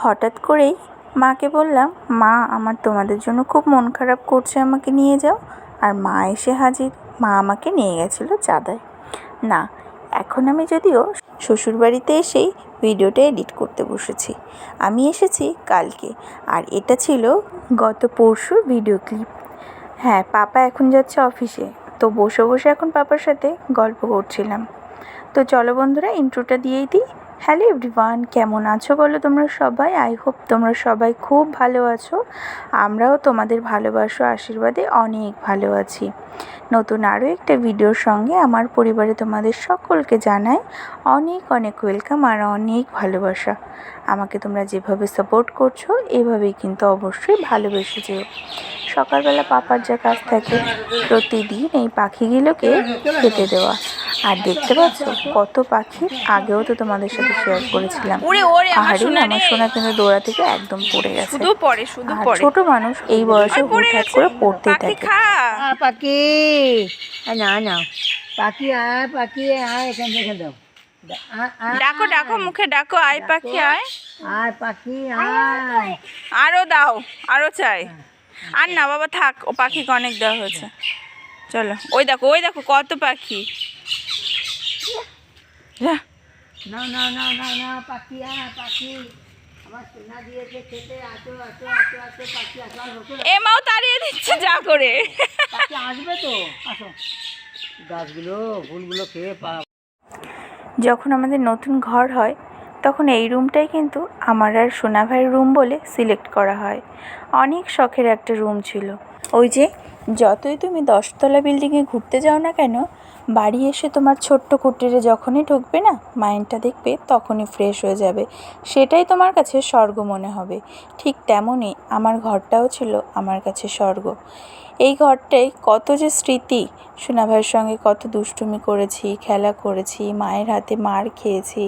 হঠাৎ করেই মাকে বললাম, মা আমার তোমাদের জন্য খুব মন খারাপ করছে, আমাকে নিয়ে যাও। আর মা এসে হাজির। মা আমাকে নিয়ে গেছিলো চাঁদায়। না, এখন আমি যদিও শ্বশুরবাড়িতে এসেই ভিডিওটা এডিট করতে বসেছি। আমি এসেছি কালকে, আর এটা ছিল গত পরশুর ভিডিও ক্লিপ। হ্যাঁ, পাপা এখন যাচ্ছে অফিসে, তো বসে বসে এখন পাপার সাথে গল্প করছিলাম। তো চলো বন্ধুরা, ইন্ট্রোটা দিয়েই দিই। হ্যালো এভরিওয়ান, কেমন আছো বলো তোমরা সবাই? আই হোপ তোমরা সবাই খুব ভালো আছো। আমরাও তোমাদের ভালোবাসা আশীর্বাদে অনেক ভালো আছি। নতুন আরও একটা ভিডিওর সঙ্গে আমার পরিবারে তোমাদের সকলকে জানাই অনেক অনেক ওয়েলকাম আর অনেক ভালোবাসা। আমাকে তোমরা যেভাবে সাপোর্ট করছো এভাবেই কিন্তু অবশ্যই ভালোবেসে যেও। সকালবেলা পাপার যা কাজ থাকে প্রতিদিন এই পাখিগুলোকে খেতে দেওয়া। আর দেখতে পাচ্ছ কত পাখি, আগেও তো তোমাদের সাথে শেয়ার করেছিলাম। পাহাড়ি আমার সোনা কিন্তু দৌড়া থেকে একদম পড়ে গেছে। আর ছোট মানুষ এই বয়সে হুটহাট করে পড়তেই থাকে। পাখি না না পাখি আয়, পাখি আয়, এখান থেকে দাও, ডাকো ডাকো, মুখে ডাকো, আয় পাখি আয়, আয় পাখি আয়। আরো দাও, আরো চাই। আর না বাবা থাক, ও পাখিকে অনেক দেওয়া হয়েছে। চলো, ওই দেখো ওই দেখো কত পাখি। না না না না না পাখি আয়, পাখি আমার সোনা দিয়েছে খেতে, আসো আসো আসো আসো পাখি আসো। এ মাও তাড়িয়ে দিচ্ছে যা করে। পাখি আসবে তো, আসো। গাছগুলো ফুলগুলো খেয়ে যখন আমাদের নতুন ঘর হয় তখন এই রুমটাই কিন্তু আমার আর সোনা ভাইয়ের রুম বলে সিলেক্ট করা হয়। অনেক শখের একটা রুম ছিল। ওই যে যতই তুমি 10তলা বিল্ডিংয়ে ঘুরতে যাও না কেন, বাড়ি এসে তোমার ছোট্ট কুটিরে যখনই ঢুকবে না, মাইন্ডটা দেখবে তখনই ফ্রেশ হয়ে যাবে, সেটাই তোমার কাছে স্বর্গ মনে হবে। ঠিক তেমনই আমার ঘরটাও ছিল আমার কাছে স্বর্গ। এই ঘরটায় কত যে স্মৃতি, সোনা ভাইয়ের সঙ্গে কত দুষ্টুমি করেছি, খেলা করেছি, মায়ের হাতে মার খেয়েছি,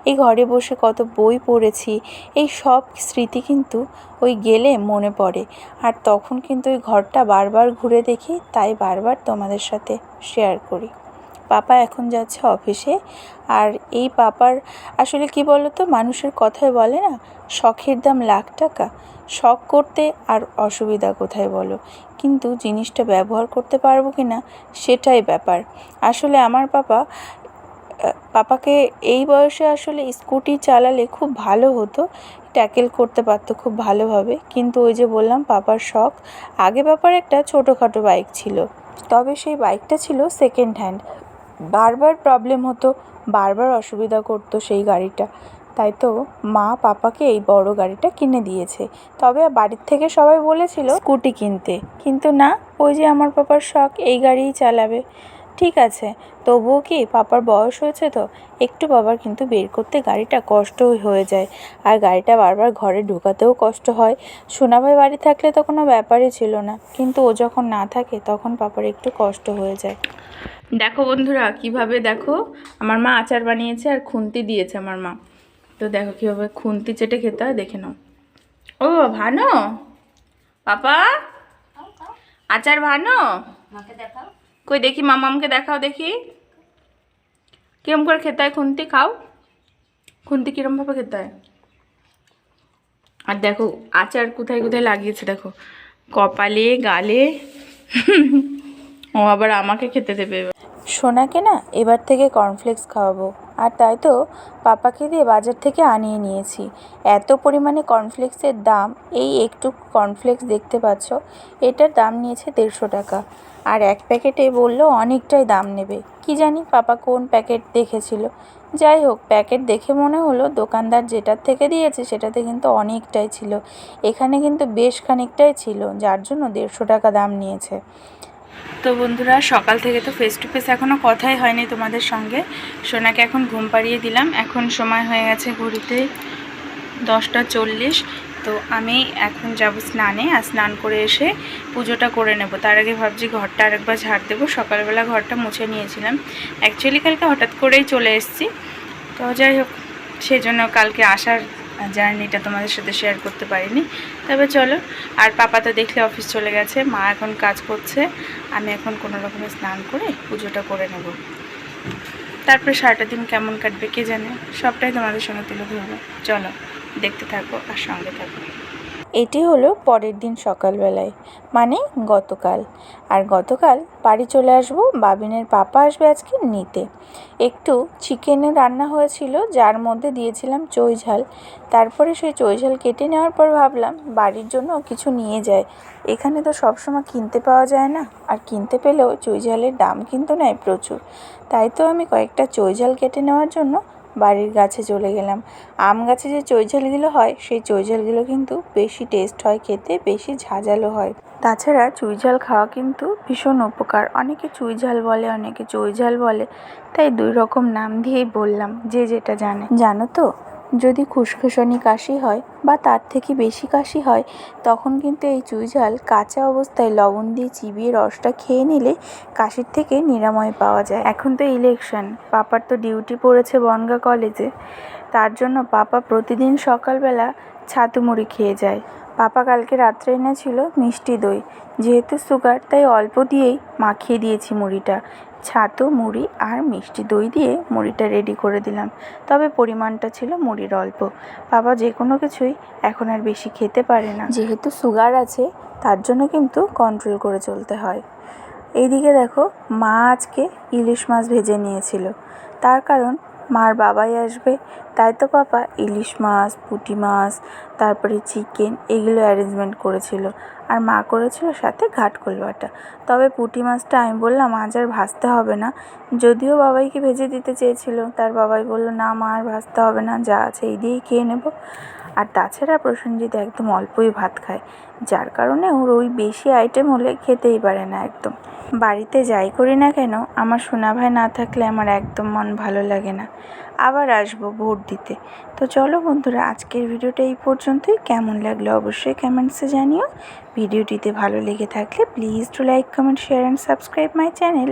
এই ঘরে বসে কত বই পড়েছি, এই সব স্মৃতি কিন্তু ওই গেলে মনে পড়ে। আর তখন কিন্তু ওই ঘরটা বারবার ঘুরে দেখি, তাই বারবার তোমাদের সাথে শেয়ার করি। পাপা এখন যাচ্ছে অফিসে। আর এই পাপার আসলে কি বলো তো, মানুষের কথায় বলে না, শখের দাম লাখ টাকা। শখ করতে আর অসুবিধা কোথায় বলো, কিন্তু জিনিসটা ব্যবহার করতে পারবো কি না সেটাই ব্যাপার। আসলে আমার পাপাকে এই বয়সে আসলে স্কুটি চালালে খুব ভালো হতো, ট্যাকেল করতে পারতো খুব ভালোভাবে। কিন্তু ওই যে বললাম পাপার শখ, আগে পাপার একটা ছোটোখাটো বাইক ছিল, তবে সেই বাইকটা ছিল সেকেন্ড হ্যান্ড। বারবার প্রবলেম হতো, বারবার অসুবিধা করতো সেই গাড়িটা। তাই তো মা পাপাকে এই বড় গাড়িটা কিনে দিয়েছে। তবে বাড়ির থেকে সবাই বলেছিল স্কুটি কিনতে, কিন্তু না, ওই যে আমার পাপার শখ এই গাড়িই চালাবে। ঠিক আছে, তবুও কি পাপার বয়স হয়েছে তো একটু বাবার কিন্তু বের করতে গাড়িটা কষ্ট হয়ে যায়, আর গাড়িটা বারবার ঘরে ঢোকাতেও কষ্ট হয়। সোনাভাই বাড়ি থাকলে তো কোনো ব্যাপারই ছিল না, কিন্তু ও যখন না থাকে তখন পাপার একটু কষ্ট হয়ে যায়। দেখো বন্ধুরা কিভাবে, দেখো আমার মা আচার বানিয়েছে আর খুন্তি দিয়েছে আমার মা। তো দেখো কীভাবে খুন্তি চেটে খেতে হয়, দেখে নাও। ও ভানো, পাপা আচার ভানো, কই দেখি, মামামকে দেখাও দেখি কিরম করে খেতে হয় খুন্তি। খাও, খুন্তি কিরমভাবে খেতে হয়। আর দেখো আচার কোথায় কোথায় লাগিয়েছে, দেখো কপালে, গালে। ও আবার আমাকে খেতে দেবে। সোনাকে না এবার থেকে কর্নফ্লেক্স খাওয়াবো, আর তাই তো পাপাকে দিয়ে বাজার থেকে আনিয়ে নিয়েছি। এত পরিমাণে কর্নফ্লেক্সের দাম, এই একটু কর্নফ্লেক্স দেখতে পাচ্ছ, এটার দাম নিয়েছে 150 টাকা। আর এক প্যাকেটে বললো অনেকটাই দাম নেবে, কি জানি পাপা কোন প্যাকেট দেখেছিল। যাই হোক, প্যাকেট দেখে মনে হলো দোকানদার যেটার থেকে দিয়েছে সেটাতে কিন্তু অনেকটাই ছিল, এখানে কিন্তু বেশ খানিকটাই ছিল, যার জন্য 150 টাকা দাম নিয়েছে। তো বন্ধুরা, সকাল থেকে তো ফেস টু ফেস এখনও কথাই হয়নি তোমাদের সঙ্গে। সোনাকে এখন ঘুম পাড়িয়ে দিলাম, এখন সময় হয়ে গেছে ঘড়িতে 10টা 40। তো আমি এখন যাব স্নানে, আর স্নান করে এসে পুজোটা করে নেব। তার আগে ভাবছি ঘরটা আরেকবার ঝাড় দেবো। সকালবেলা ঘরটা মুছে নিয়েছিলাম, অ্যাকচুয়ালি কালকে হঠাৎ করেই চলে এসেছি। তো যাই হোক, সেই জন্য কালকে আসার জার্নিটা তোমাদের সাথে শেয়ার করতে পারিনি। তবে চলো, আর পাপা তো দেখলে অফিস চলে গেছে, মা এখন কাজ করছে, আমি এখন কোনো রকমে স্নান করে পুজোটা করে নেব। তারপরে সারাটা দিন কেমন কাটবে কে জানে, সবটাই তোমাদের সঙ্গে তুলে ধরবো। চলো। দেখতে থাকো আর সঙ্গে থাকো। এটি হলো পরের দিন সকালবেলায়, মানে গতকাল। আর গতকাল বাড়ি চলে আসবো, বাবিনের পাপা আসবে আজকে নিতে। একটু চিকেনের রান্না হয়েছিল, যার মধ্যে দিয়েছিলাম চই ঝাল। তারপরে সেই চই ঝাল কেটে নেওয়ার পর ভাবলাম বাড়ির জন্য কিছু নিয়ে যায়। এখানে তো সবসময় কিনতে পাওয়া যায় না, আর কিনতে পেলেও চই ঝালের দাম কিন্তু নেয় প্রচুর। তাই তো আমি কয়েকটা চই ঝাল কেটে নেওয়ার জন্য বাড়ির গাছে চলে গেলাম। আম গাছে যে চই ঝালগুলো হয়, সেই চই ঝালগুলো কিন্তু বেশি টেস্ট হয় খেতে, বেশি ঝাঁঝালো হয়। তাছাড়া চুই ঝাল খাওয়া কিন্তু ভীষণ উপকার। অনেকে চুই ঝাল বলে, অনেকে চই ঝাল বলে, তাই 2 রকম নাম দিয়েই বললাম, যে যেটা জানে। জানো তো, যদি খুসখুসানি কাশি হয় বা তার থেকে বেশি কাশি হয়, তখন কিন্তু এই চুই ঝাল কাঁচা অবস্থায় লবণ দিয়ে চিবিয়ে রসটা খেয়ে নিলে কাশির থেকে নিরাময় পাওয়া যায়। এখন তো ইলেকশন, পাপার তো ডিউটি পড়েছে বনগাঁ কলেজে, তার জন্য পাপা প্রতিদিন সকালবেলা ছাতু মুড়ি খেয়ে যায়। পাপা কালকে রাত্রে এনেছিল মিষ্টি দই, যেহেতু সুগার তাই অল্প দিয়েই মাখিয়ে দিয়েছি মুড়িটা। ছাতু, মুড়ি আর মিষ্টি দই দিয়ে মুড়িটা রেডি করে দিলাম, তবে পরিমাণটা ছিল মুড়ির অল্প। বাবা যে কোনো কিছুই এখন আর বেশি খেতে পারে না, যেহেতু সুগার আছে, তার জন্য কিন্তু কন্ট্রোল করে চলতে হয়। এইদিকে দেখো, মা আজকে ইলিশ মাছ ভেজে নিয়েছিল, তার কারণ মার বাবাই আসবে, তাই তো পাপা ইলিশ মাছ, পুঁটি মাছ, তারপরে চিকেন, এগুলো অ্যারেঞ্জমেন্ট করেছিল। আর মা করেছিল সাথে ঘাটকোল বাটা। তবে পুঁটি মাছটা আমি বললাম আজ আর ভাজতে হবে না, যদিও বাবাইকে ভেজে দিতে চেয়েছিল, তার বাবাই বলল না মা আর ভাজতে হবে না, যা আছে এই দিয়েই খেয়ে নেব। আর তাছাড়া প্রসেনজিৎ একদম অল্পই ভাত খায়, যার কারণে ওর ওই বেশি আইটেম হলে খেতেই পারে না একদম। বাড়িতে যাই করি না কেন, আমার সোনা ভাই না থাকলে আমার একদম মন ভালো লাগে না। আবার আসবো ভোট দিতে। তো চলো বন্ধুরা, আজকের ভিডিওটা এই পর্যন্তই। কেমন লাগলো অবশ্যই কমেন্টসে জানিও। ভিডিওটিতে ভালো লেগে থাকলে please do like, comment, share and subscribe my channel.